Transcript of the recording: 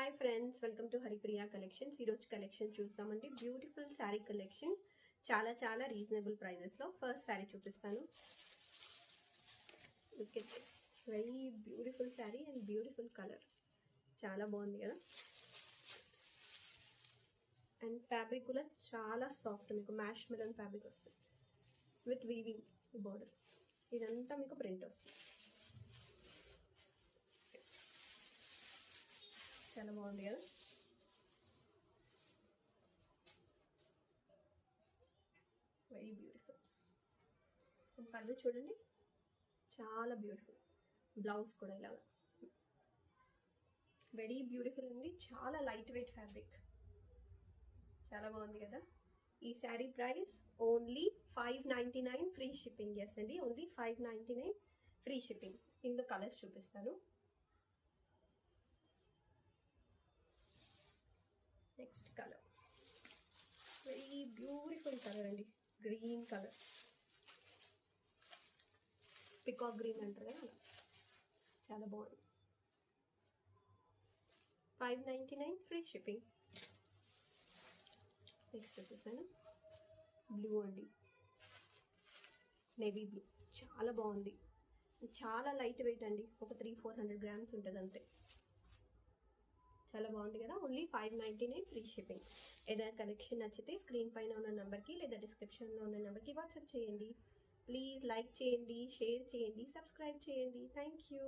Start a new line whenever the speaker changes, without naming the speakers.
Hi friends, welcome to Haripriya collections. ఈరోజు collection చూస్తామండి. Beautiful sari collection, చాలా రీజనబుల్ ప్రైజెస్లో. ఫస్ట్ శారీ చూపిస్తాను. Look at this very beautiful sari and beautiful colour. చాలా బాగుంది కదా. అండ్ ఫ్యాబ్రిక్ కూడా చాలా సాఫ్ట్, మీకు మ్యాష్ మెలన్ ఫ్యాబ్రిక్ వస్తుంది విత్ వీవింగ్ బార్డర్. ఇదంతా మీకు ప్రింట్ వస్తుంది. చాలా బాగుంది కదా. Very beautiful. పళ్ళు చూడండి, చాలా బ్యూటిఫుల్. బ్లౌజ్ కూడా ఇలాగా వెరీ బ్యూటిఫుల్ అండి. చాలా లైట్ వెయిట్ ఫ్యాబ్రిక్, చాలా బాగుంది కదా. ఈ sari price only $599 free shipping. Yes అండి, ఓన్లీ $599 ఫ్రీ షిప్పింగ్. ఇందులో కలర్స్ చూపిస్తాను. Next colour very beautiful colour అండి. గ్రీన్ కలర్, పికాక్ గ్రీన్ అంటారు కదా, అలా చాలా బాగుంది. $599 ఫ్రీ షిప్పింగ్. నెక్స్ట్ వచ్చేసాను బ్లూ అండి, నేవీ బ్లూ. చాలా బాగుంది, చాలా లైట్ వెయిట్ అండి. ఒక 300-400 గ్రామ్స్ ఉంటుంది అంతే. చాలా బాగుంది కదా. Only $599 free shipping. ఏదైనా కలెక్షన్ నచ్చితే స్క్రీన్ పైన ఉన్న నెంబర్కి లేదా డిస్క్రిప్షన్లో ఉన్న నెంబర్కి వాట్సాప్ చేయండి. ప్లీజ్ లైక్ చేయండి, షేర్ చేయండి, సబ్స్క్రైబ్ చేయండి. Thank you.